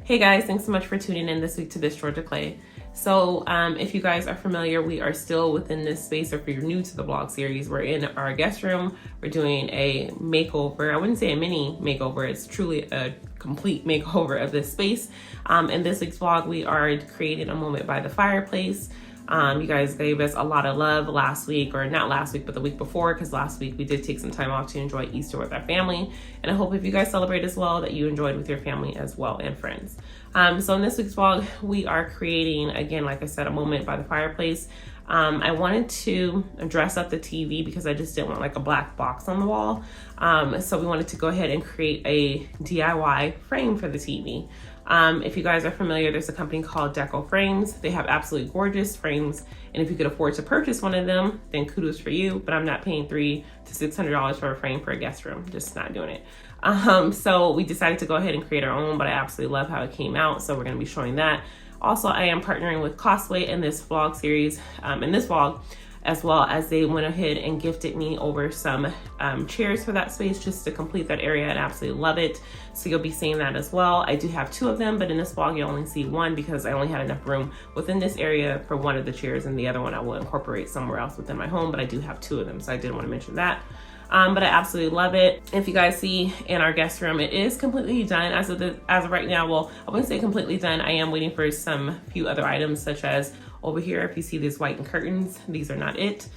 Hey guys, thanks so much for tuning in this week to This Georgia Clay. So if you guys are familiar, we are still within this space, or if you're new to the vlog series, we're in our guest room. We're doing a makeover. I wouldn't say a mini makeover, it's truly a complete makeover of this space. In this week's vlog, we are creating a moment by the fireplace. You guys gave us a lot of love last week, or not last week, but the week before, because last week we did take some time off to enjoy Easter with our family. And I hope if you guys celebrate as well, that you enjoyed with your family as well and friends. So in this week's vlog, we are creating, again, like I said, a moment by the fireplace. I wanted to dress up the TV because I just didn't want like a black box on the wall. So we wanted to go ahead and create a DIY frame for the TV. If you guys are familiar, there's a company called Decor frames. They have absolutely gorgeous frames. And if you could afford to purchase one of them, then kudos for you. But I'm not paying $300 to $600 for a frame for a guest room. Just not doing it. So we decided to go ahead and create our own, but I absolutely love how it came out. So we're going to be showing that. Also, I am partnering with Castaway in this vlog series, in this vlog, as well as they went ahead and gifted me over some chairs for that space just to complete that area. I absolutely love it. So you'll be seeing that as well. I do have two of them, but in this vlog you only see one because I only had enough room within this area for one of the chairs, and the other one I will incorporate somewhere else within my home, but I do have two of them, so I did want to mention that. But I absolutely love it. If you guys see in our guest room, it is completely done as of right now. Well, I wouldn't say completely done. I am waiting for some few other items, such as over here, if you see these white curtains, these are not it.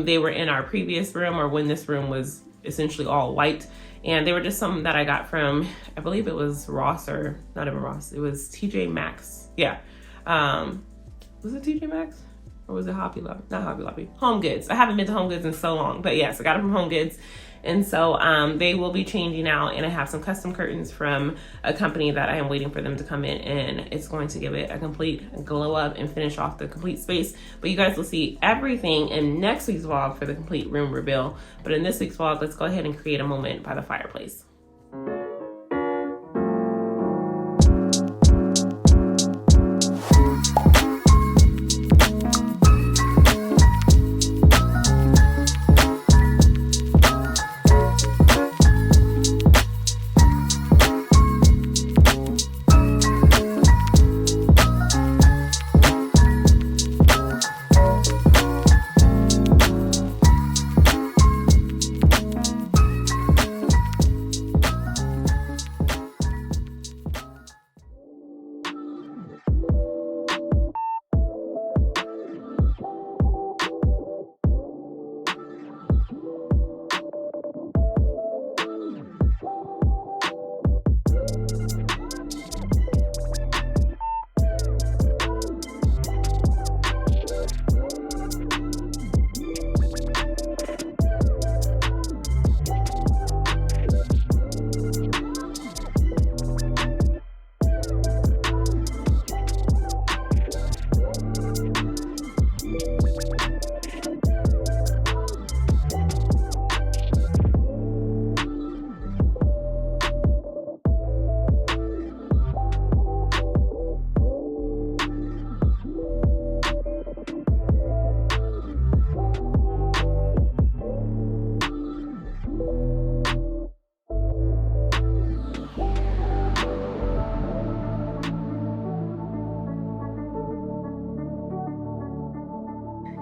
They were in our previous room, or when this room was essentially all white. And they were just something that I got from, I believe it was Ross, or not even Ross, it was TJ Maxx. Yeah. Was it TJ Maxx? Or was it Hobby Lobby? Not Hobby Lobby. Home Goods. I haven't been to Home Goods in so long, but yes, I got it from Home Goods. And so they will be changing out, and I have some custom curtains from a company that I am waiting for them to come in, and it's going to give it a complete glow up and finish off the complete space. But you guys will see everything in next week's vlog for the complete room reveal. But in this week's vlog, let's go ahead and create a moment by the fireplace.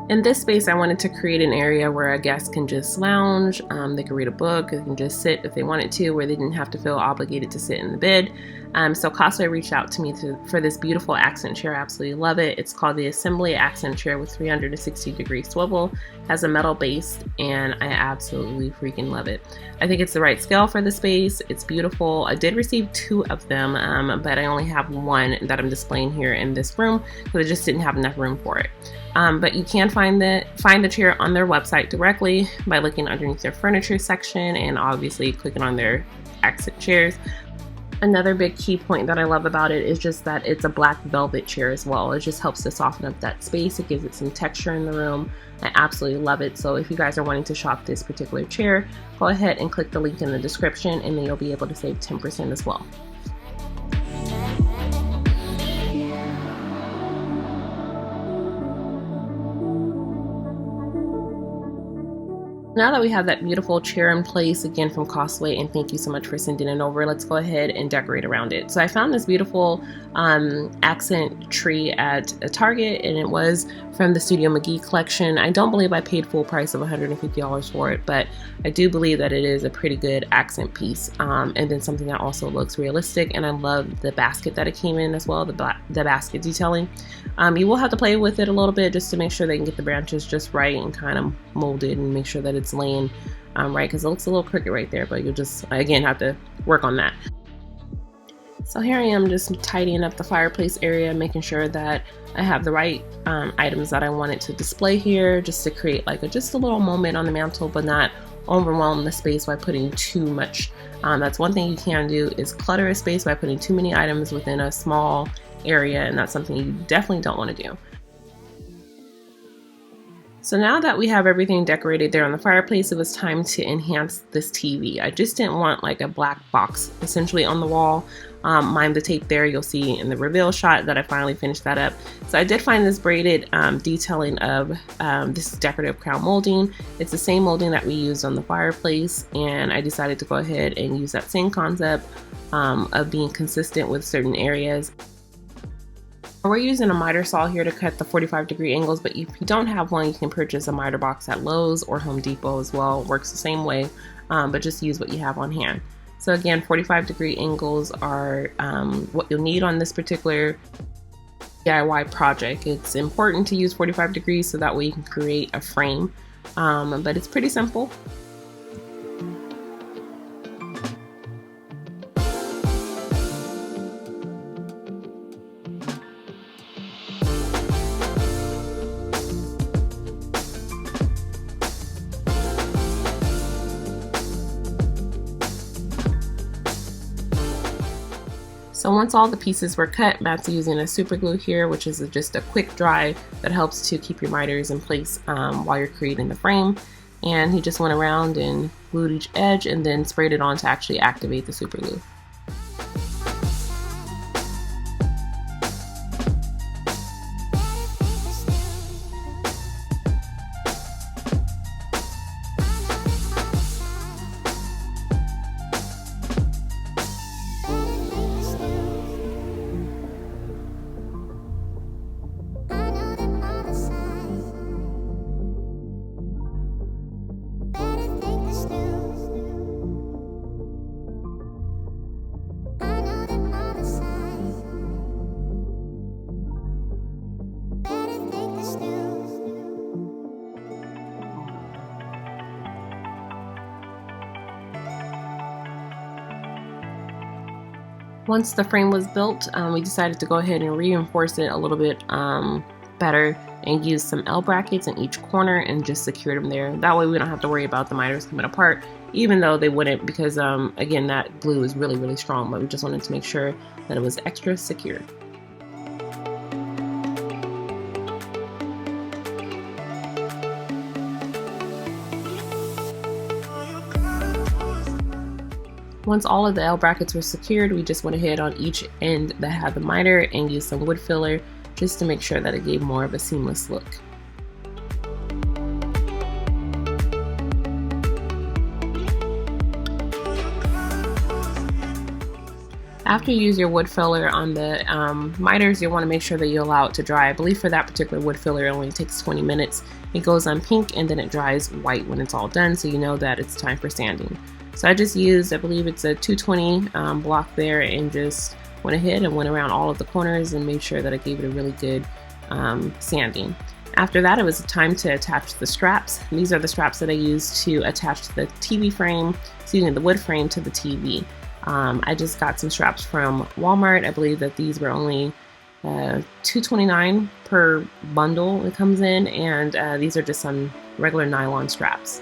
In this space, I wanted to create an area where a guest can just lounge, they can read a book, they can just sit if they wanted to, where they didn't have to feel obligated to sit in the bed. So Castaway reached out to me for this beautiful accent chair. I absolutely love it. It's called the Assembly Accent Chair with 360-degree swivel, has a metal base, and I absolutely freaking love it. I think it's the right scale for the space. It's beautiful. I did receive two of them, but I only have one that I'm displaying here in this room because I just didn't have enough room for it. But you can find the chair on their website directly by looking underneath their furniture section and obviously clicking on their accent chairs. Another big key point that I love about it is just that it's a black velvet chair as well. It just helps to soften up that space. It gives it some texture in the room. I absolutely love it. So if you guys are wanting to shop this particular chair, go ahead and click the link in the description, and then you'll be able to save 10% as well. Now that we have that beautiful chair in place, again from Castaway, and thank you so much for sending it over, let's go ahead and decorate around it. So I found this beautiful accent tree at a Target, and it was from the Studio McGee collection. I don't believe I paid full price of $150 for it, but I do believe that it is a pretty good accent piece, and then something that also looks realistic. And I love the basket that it came in as well, the basket detailing. You will have to play with it a little bit just to make sure they can get the branches just right and kind of molded and make sure that it's laying right, because it looks a little crooked right there, but you'll just again have to work on that. So here I am just tidying up the fireplace area, making sure that I have the right items that I wanted to display here, just to create like just a little moment on the mantle, but not overwhelm the space by putting too much. That's one thing you can do, is clutter a space by putting too many items within a small area, and that's something you definitely don't want to do. So now that we have everything decorated there on the fireplace, it was time to enhance this TV. I just didn't want like a black box essentially on the wall. Mind the tape there, you'll see in the reveal shot that I finally finished that up. So I did find this braided detailing of this decorative crown molding. It's the same molding that we used on the fireplace, and I decided to go ahead and use that same concept of being consistent with certain areas. We're using a miter saw here to cut the 45-degree angles, but if you don't have one, you can purchase a miter box at Lowe's or Home Depot as well. It works the same way, but just use what you have on hand. So again, 45-degree angles are what you'll need on this particular DIY project. It's important to use 45 degrees so that way you can create a frame, but it's pretty simple. So once all the pieces were cut, Matt's using a super glue here, which is just a quick dry that helps to keep your miters in place while you're creating the frame. And he just went around and glued each edge and then sprayed it on to actually activate the super glue. Once the frame was built, we decided to go ahead and reinforce it a little bit better and use some L brackets in each corner and just secure them there. That way we don't have to worry about the miters coming apart, even though they wouldn't, because again, that glue is really, really strong, but we just wanted to make sure that it was extra secure. Once all of the L brackets were secured, we just went ahead on each end that had the miter and used some wood filler just to make sure that it gave more of a seamless look. After you use your wood filler on the miters, you'll want to make sure that you allow it to dry. I believe for that particular wood filler, it only takes 20 minutes. It goes on pink and then it dries white when it's all done, so you know that it's time for sanding. So I just used, I believe it's a 220 block there, and just went ahead and went around all of the corners and made sure that I gave it a really good sanding. After that, it was time to attach the straps. These are the straps that I used to attach the TV frame, the wood frame to the TV. I just got some straps from Walmart. I believe that these were only $2.29 per bundle it comes in, and these are just some regular nylon straps.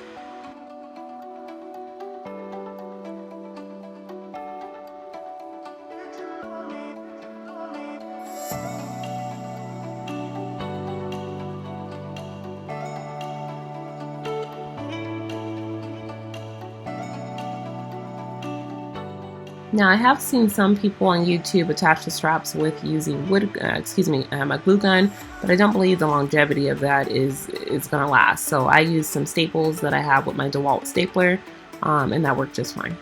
Now I have seen some people on YouTube attach the straps with using a glue gun, but I don't believe the longevity of that is going to last. So I use some staples that I have with my DeWalt stapler, and that worked just fine.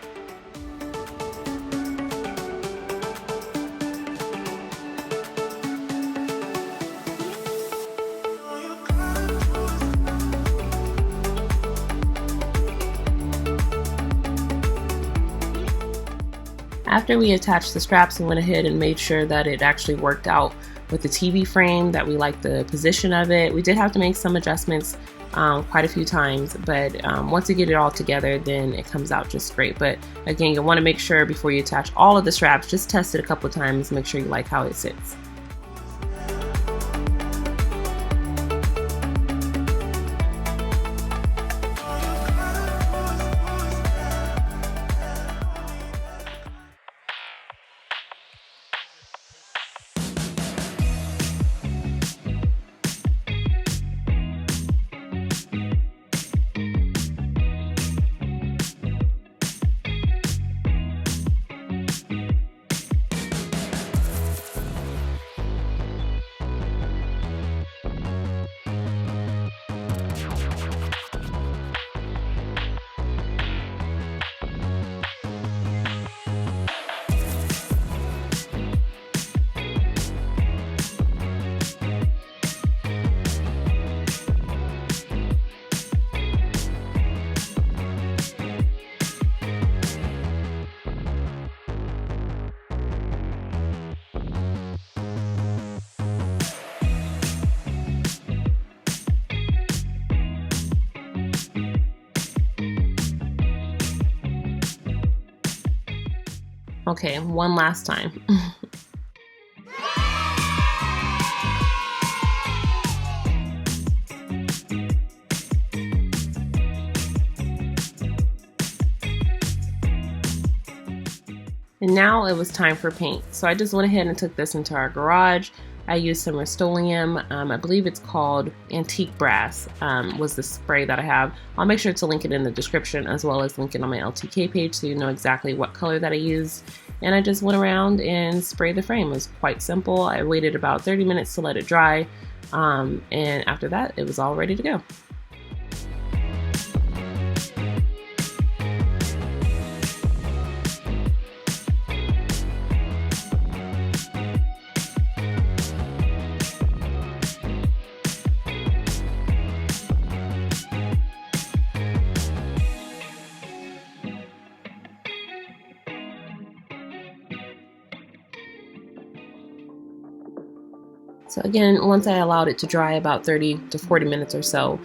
After we attached the straps, we went ahead and made sure that it actually worked out with the TV frame, that we liked the position of it. We did have to make some adjustments quite a few times, but once you get it all together, then it comes out just great. But again, you'll want to make sure before you attach all of the straps, just test it a couple of times, make sure you like how it sits. Okay, one last time. And now it was time for paint. So I just went ahead and took this into our garage. I used some Rust-Oleum, I believe it's called Antique Brass, was the spray that I have. I'll make sure to link it in the description as well as link it on my LTK page so you know exactly what color that I used. And I just went around and sprayed the frame. It was quite simple. I waited about 30 minutes to let it dry, and after that it was all ready to go. So again, once I allowed it to dry about 30 to 40 minutes or so,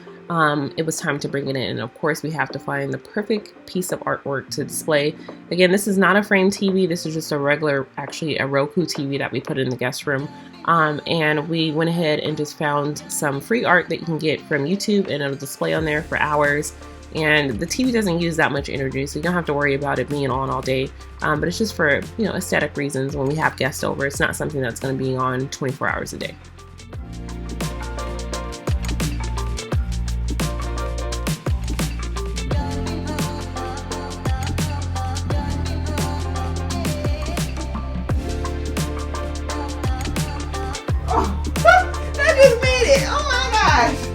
it was time to bring it in. And of course, we have to find the perfect piece of artwork to display. Again, this is not a frame TV. This is just a regular, actually a Roku TV that we put in the guest room. And we went ahead and just found some free art that you can get from YouTube, and it'll display on there for hours. And the TV doesn't use that much energy, so you don't have to worry about it being on all day. But it's just for, you know, aesthetic reasons. When we have guests over, it's not something that's going to be on 24 hours a day. That just made it! Oh my gosh!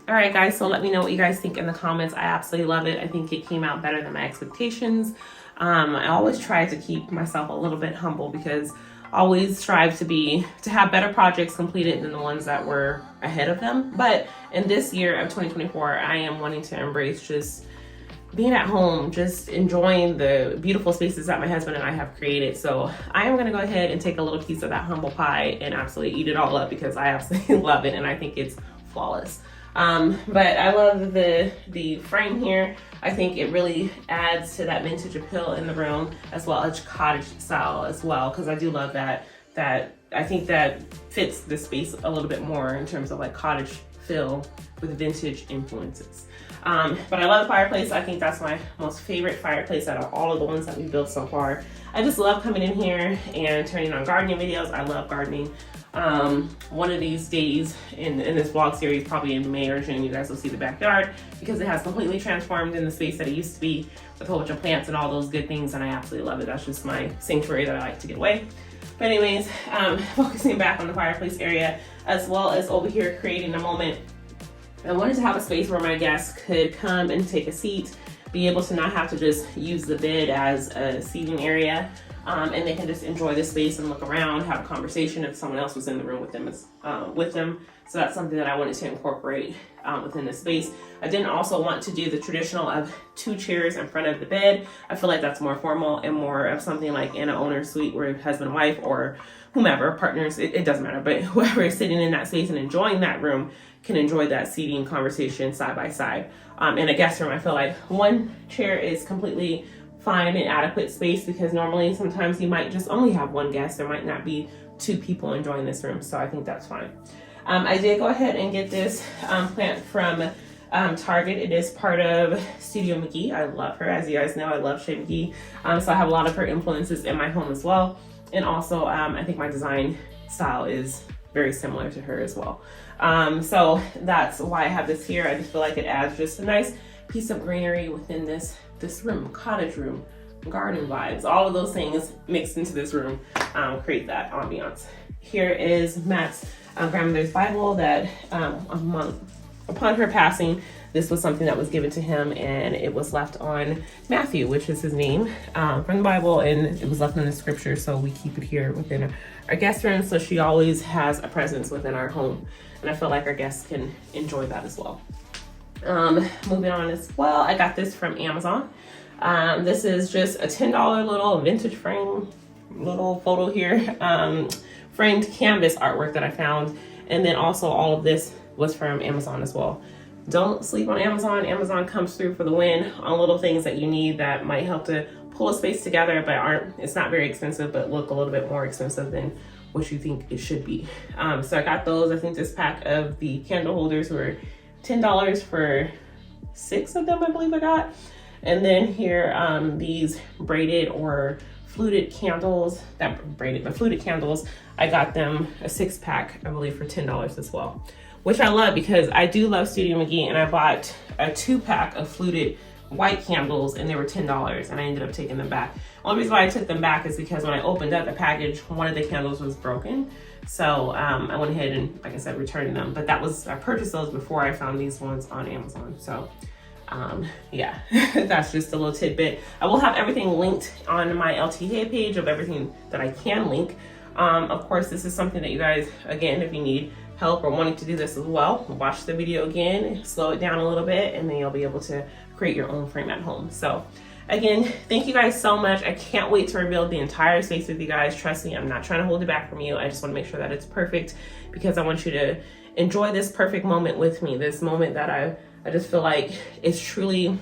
All right, guys, so let me know what you guys think in the comments. I absolutely love it. I think it came out better than my expectations. I always try to keep myself a little bit humble because I always strive to have better projects completed than the ones that were ahead of them. But in this year of 2024, I am wanting to embrace just being at home, just enjoying the beautiful spaces that my husband and I have created. So I am gonna go ahead and take a little piece of that humble pie and absolutely eat it all up because I absolutely love it and I think it's flawless. But I love the frame here. I think it really adds to that vintage appeal in the room as well as cottage style as well, because I do love that I think that fits the space a little bit more in terms of like cottage feel with vintage influences. But I love the fireplace. I think that's my most favorite fireplace out of all of the ones that we built so far. I just love coming in here and turning on gardening videos. I love gardening. One of these days in this vlog series, probably in May or June, you guys will see the backyard because it has completely transformed in the space that it used to be with a whole bunch of plants and all those good things, and I absolutely love it. That's just my sanctuary that I like to get away. But anyways, focusing back on the fireplace area as well as over here creating a moment. I wanted to have a space where my guests could come and take a seat, be able to not have to just use the bed as a seating area. And they can just enjoy this space and look around, have a conversation if someone else was in the room with them. So that's something that I wanted to incorporate within the space. I didn't also want to do the traditional of 2 chairs in front of the bed. I feel like that's more formal and more of something like in an owner's suite where husband and wife or whomever, partners, it doesn't matter, but whoever is sitting in that space and enjoying that room can enjoy that seating conversation side by side. In a guest room, I feel like 1 chair is completely fine and adequate space because normally sometimes you might just only have 1 guest. There might not be 2 people enjoying this room, so I think that's fine. I did go ahead and get this plant from Target. It is part of Studio McGee. I love her. As you guys know, I love Shay McGee. So I have a lot of her influences in my home as well. And also, I think my design style is very similar to her as well. So that's why I have this here. I just feel like it adds just a nice piece of greenery within this room, cottage room, garden vibes, all of those things mixed into this room create that ambiance. Here is Matt's grandmother's Bible that upon her passing, this was something that was given to him and it was left on Matthew, which is his name from the Bible, and it was left in the scripture, so we keep it here within our guest room, so she always has a presence within our home, and I feel like our guests can enjoy that as well. Moving on as well, I got this from Amazon. This is just a $10 little vintage frame, little photo here, framed canvas artwork that I found. And then also all of this was from Amazon as well. Don't sleep on Amazon. Amazon comes through for the win on little things that you need that might help to pull a space together, but it's not very expensive, but look a little bit more expensive than what you think it should be. So I got those. I think this pack of the candle holders were $10 for 6 of them, I believe I got. And then here, these braided or fluted candles, fluted candles, I got them a 6-pack, I believe, for $10 as well, which I love because I do love Studio McGee, and I bought a 2-pack of fluted white candles and they were $10 and I ended up taking them back. The only reason why I took them back is because when I opened up the package, one of the candles was broken. So I went ahead and, like I said, returned them. But I purchased those before I found these ones on Amazon. So yeah, that's just a little tidbit. I will have everything linked on my LTA page of everything that I can link. Of course, this is something that you guys, again, if you need help or wanting to do this as well, watch the video again, slow it down a little bit, and then you'll be able to create your own frame at home. So again, thank you guys so much. I can't wait to reveal the entire space with you guys. Trust me, I'm not trying to hold it back from you. I just want to make sure that it's perfect because I want you to enjoy this perfect moment with me. This moment that I just feel like it's truly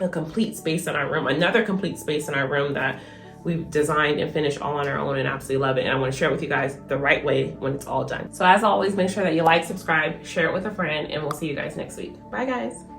a complete space in our room, another complete space in our room that we've designed and finished all on our own and absolutely love it. And I want to share it with you guys the right way when it's all done. So as always, make sure that you like, subscribe, share it with a friend, and we'll see you guys next week. Bye guys.